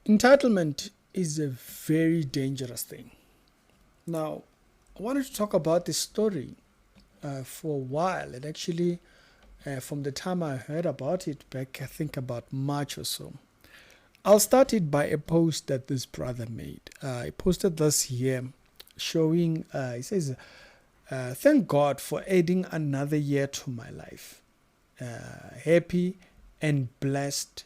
Entitlement is a very dangerous thing. Now, I wanted to talk about this story for a while. And actually, from the time I heard about it back, I think about March or so. I'll start it by a post that this brother made. He posted this here showing, he says, thank God for adding another year to my life. Happy and blessed.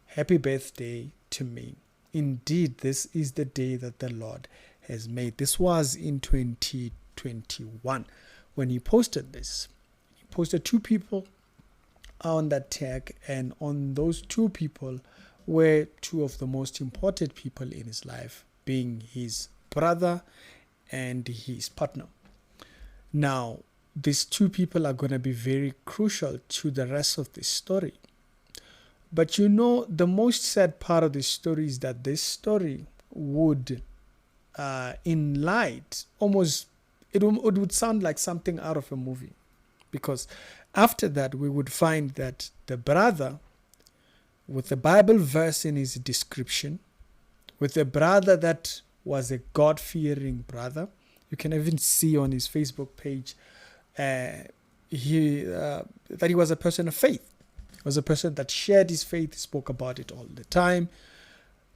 Happy birthday to me. Indeed, this is the day that the Lord has made. This was in 2021 when he posted this. He posted 2 people on that tag, and on those 2 people were 2 of the most important people in his life, being his brother and his partner. Now, these 2 people are going to be very crucial to the rest of this story. But you know, the most sad part of this story is that this story would, in light, almost, it would sound like something out of a movie. Because after that, we would find that the brother, with the Bible verse in his description, with a brother that was a God-fearing brother, you can even see on his Facebook page that he was a person of faith. Was a person that shared his faith, spoke about it all the time.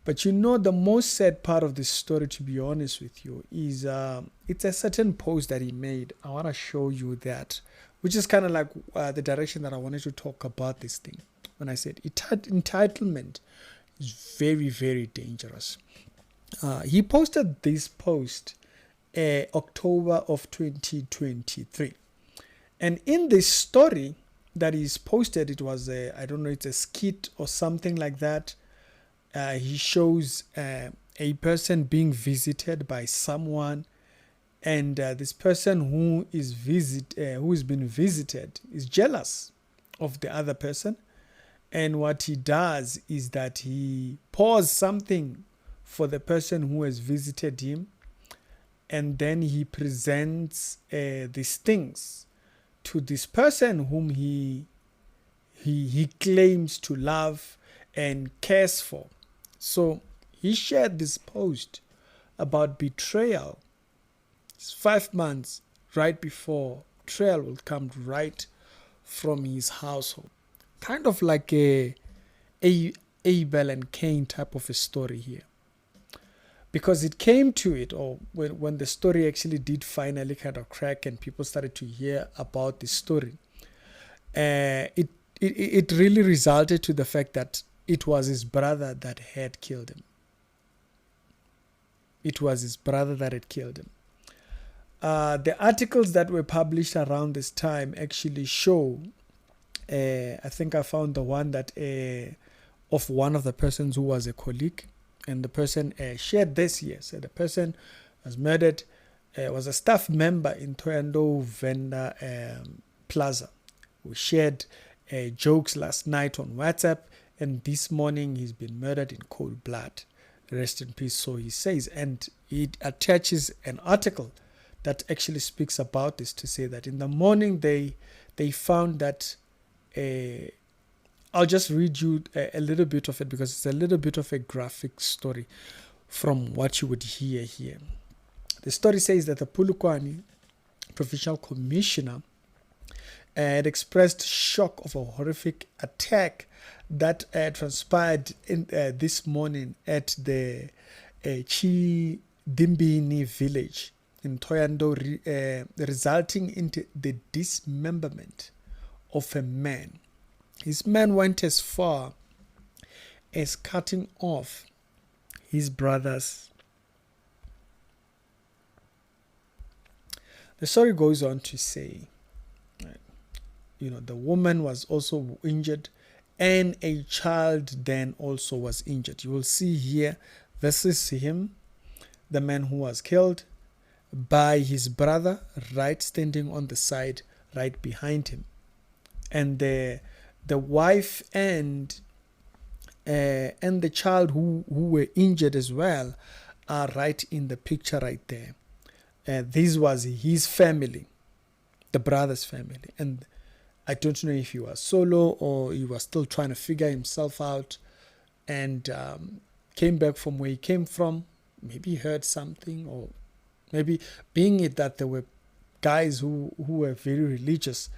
But you know, the most sad part of this story, to be honest with you, is it's a certain post that he made. I want to show you that, which is kind of like the direction that I wanted to talk about this thing. When I said entitlement is very, very dangerous. He posted this post October of 2023. And in this story that is posted, it was I don't know, it's a skit or something like that. He shows a person being visited by someone, and this person who is been visited is jealous of the other person, and what he does is that he pours something for the person who has visited him, and then he presents these things to this person whom he claims to love and cares for. So he shared this post about betrayal. It's 5 months right before betrayal will come right from his household. Kind of like a Abel and Cain type of a story here. Because it came to it, or when the story actually did finally kind of crack and people started to hear about this story, it really resulted to the fact that it was his brother that had killed him. It was his brother that had killed him. The articles that were published around this time actually show, I think I found the one that of one of the persons who was a colleague. And the person shared this here. So the person was murdered, was a staff member in Thohoyandou Venda Plaza. We shared jokes last night on WhatsApp, and this morning he's been murdered in cold blood. Rest in peace, so he says. And it attaches an article that actually speaks about this to say that in the morning they found that I'll just read you a little bit of it because it's a little bit of a graphic story from what you would hear here. The story says that the Polokwane Provincial Commissioner had expressed shock of a horrific attack that transpired in this morning at the Tshidimbini village in Thohoyandou, resulting in the dismemberment of a man. His man went as far as cutting off his brother's. The story goes on to say, the woman was also injured, and a child then also was injured. You will see here, this is him, the man who was killed by his brother, right standing on the side, right behind him. And the wife and the child who were injured as well are right in the picture right there. This was his family, the brother's family. And I don't know if he was solo or he was still trying to figure himself out and came back from where he came from, maybe heard something, or maybe being it that there were guys who were very religious.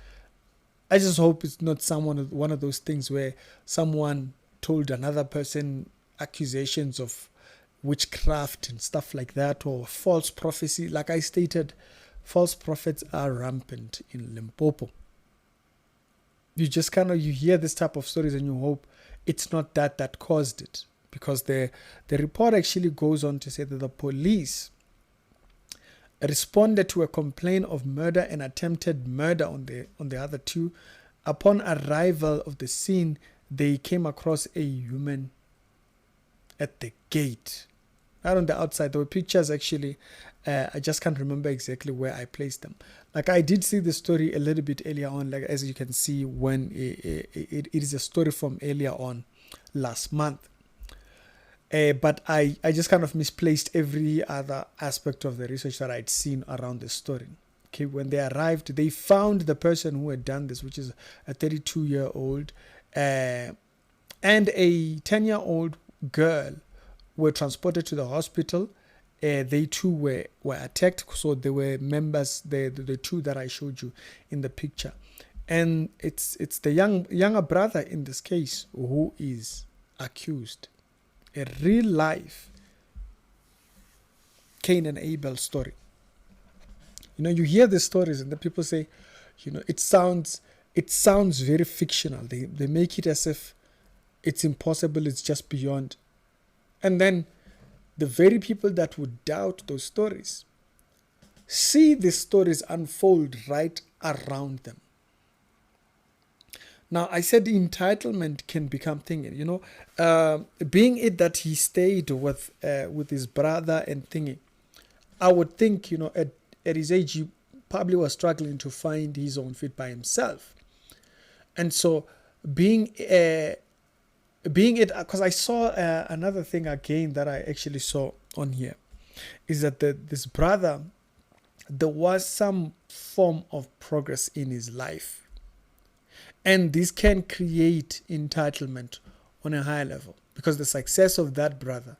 I just hope it's not one of those things where someone told another person accusations of witchcraft and stuff like that, or false prophecy. Like I stated, false prophets are rampant in Limpopo. You just you hear this type of stories and you hope it's not that caused it, because the report actually goes on to say that the police responded to a complaint of murder and attempted murder on the other two. Upon arrival of the scene, they came across a human at the gate, right on the outside. There were pictures actually. I just can't remember exactly where I placed them. Like I did see the story a little bit earlier on, like as you can see, when it is a story from earlier on last month. But I just kind of misplaced every other aspect of the research that I'd seen around the story. Okay, when they arrived, they found the person who had done this, which is a 32-year-old and a 10-year-old girl, were transported to the hospital. They too were attacked, so they were members, the two that I showed you in the picture. And it's the younger brother in this case who is accused. A real life Cain and Abel story. You hear the stories and the people say, it sounds very fictional. They make it as if it's impossible, it's just beyond. And then the very people that would doubt those stories see these stories unfold right around them. Now, I said entitlement can become thinking, being it that he stayed with his brother and thinking. I would think, at his age, he probably was struggling to find his own feet by himself. And so being it, because I saw another thing again that I actually saw on here, is that this brother, there was some form of progress in his life. And this can create entitlement on a high level, because the success of that brother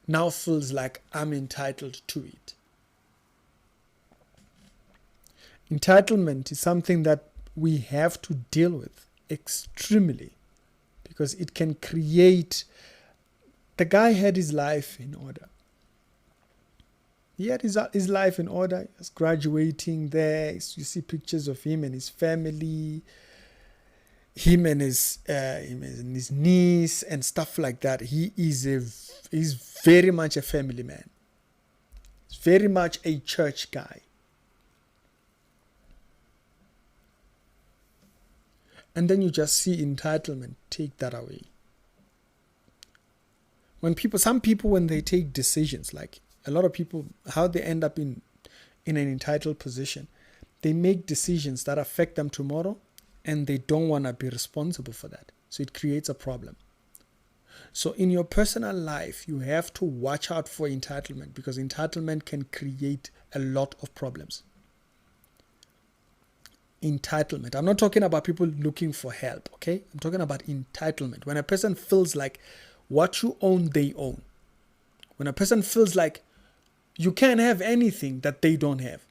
now feels like I'm entitled to it. Entitlement is something that we have to deal with extremely, because it can create. The guy had his life in order. He had his life in order. He was graduating there. You see pictures of him and his family, him and his niece and stuff like that. He's very much a family man. He's very much a church guy. And then you just see entitlement take that away. Some people when they take decisions, like a lot of people, how they end up in an entitled position, they make decisions that affect them tomorrow, and they don't want to be responsible for that. So it creates a problem. So in your personal life, you have to watch out for entitlement, because entitlement can create a lot of problems. Entitlement. I'm not talking about people looking for help, okay? I'm talking about entitlement. When a person feels like what you own, they own. When a person feels like you can't have anything that they don't have.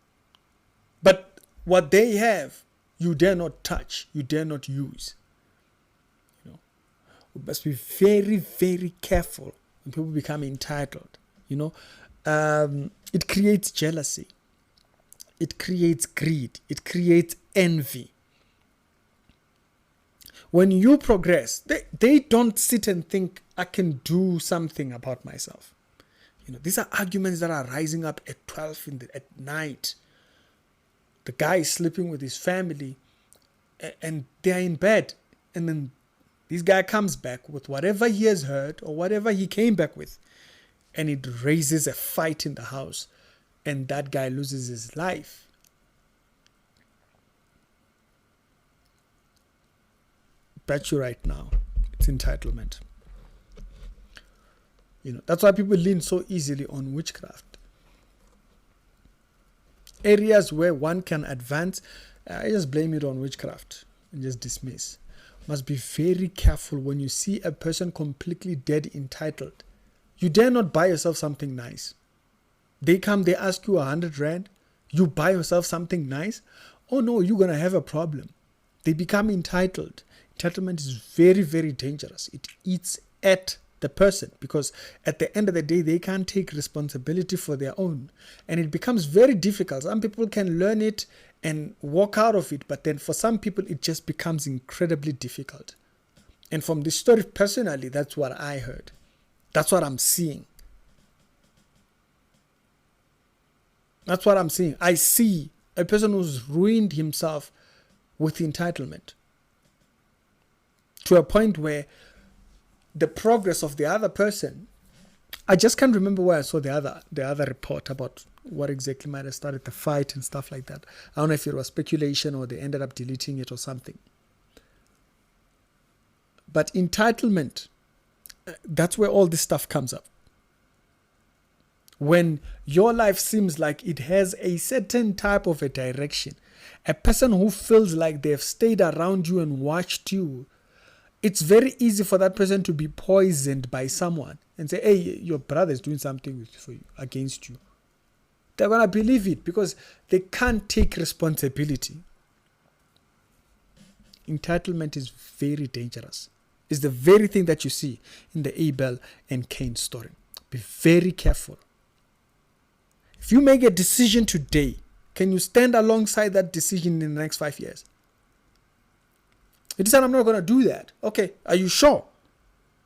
But what they have, you dare not touch, you dare not use. We must be very, very careful when people become entitled. It creates jealousy. It creates greed. It creates envy. When you progress, they don't sit and think, I can do something about myself. These are arguments that are rising up at 12 at night. The guy is sleeping with his family and they're in bed. And then this guy comes back with whatever he has heard or whatever he came back with. And it raises a fight in the house. And that guy loses his life. Bet you right now, it's entitlement. That's why people lean so easily on witchcraft. Areas where one can advance, I just blame it on witchcraft and just dismiss. Must be very careful when you see a person completely dead entitled. You dare not buy yourself something nice. They come, they ask you 100 rand. You buy yourself something nice. Oh no, you're going to have a problem. They become entitled. Entitlement is very, very dangerous. It eats at the person, because at the end of the day, they can't take responsibility for their own. And it becomes very difficult. Some people can learn it and walk out of it, but then for some people, it just becomes incredibly difficult. And from this story, personally, that's what I heard. That's what I'm seeing. That's what I'm seeing. I see a person who's ruined himself with entitlement to a point where the progress of the other person, I just can't remember where I saw the other report about what exactly might have started the fight and stuff like that. I don't know if it was speculation or they ended up deleting it or something. But entitlement, that's where all this stuff comes up. When your life seems like it has a certain type of a direction, a person who feels like they've stayed around you and watched you, it's very easy for that person to be poisoned by someone and say, hey, your brother is doing something for you, against you. They're going to believe it because they can't take responsibility. Entitlement is very dangerous. It's the very thing that you see in the Abel and Cain story. Be very careful. If you make a decision today, can you stand alongside that decision in the next 5 years? You decide, I'm not going to do that. Okay, are you sure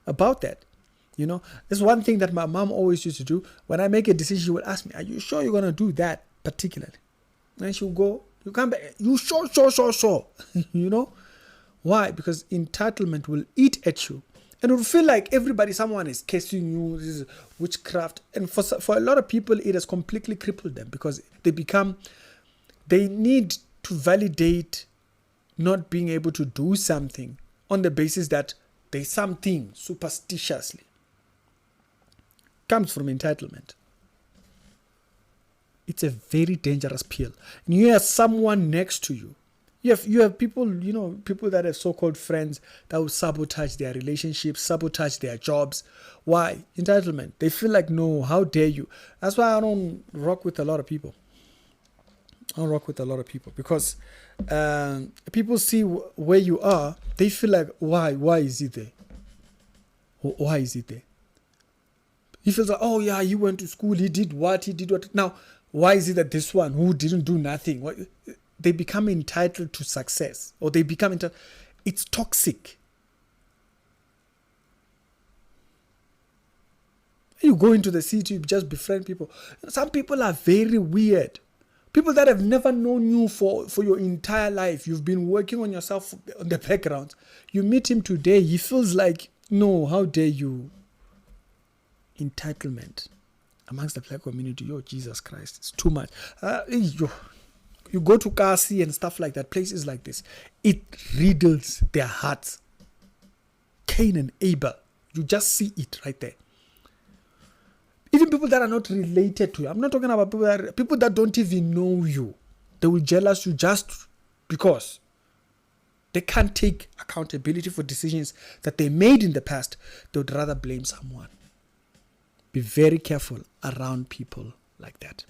about that? You know, there's one thing that my mom always used to do. When I make a decision, she would ask me, are you sure you're going to do that particularly? And she'll go, you come back, you sure. You know? Why? Because entitlement will eat at you. And it will feel like someone is casing you, this is witchcraft. And for a lot of people, it has completely crippled them because they need to validate not being able to do something on the basis that there's something superstitiously. Comes from entitlement. It's a very dangerous pill. And you have someone next to you. You have people, people that have so-called friends that will sabotage their relationships, sabotage their jobs. Why? Entitlement. They feel like, no, how dare you? That's why I don't rock with a lot of people. Because people see where you are. They feel like, why is it there? Why is it there? He feels like, oh yeah, he went to school, he did what. Now, why is it that this one who didn't do nothing, they become entitled to success, or they become entitled? It's toxic. You go into the city, you just befriend people. Some people are very weird. People that have never known you for your entire life. You've been working on yourself on the background. You meet him today, he feels like, no, how dare you? Entitlement amongst the black community. Yo, Jesus Christ, it's too much. You go to Kasi and stuff like that, places like this, it riddles their hearts. Cain and Abel, you just see it right there. Even people that are not related to you. I'm not talking about people that don't even know you. They will jealous you just because they can't take accountability for decisions that they made in the past. They would rather blame someone. Be very careful around people like that.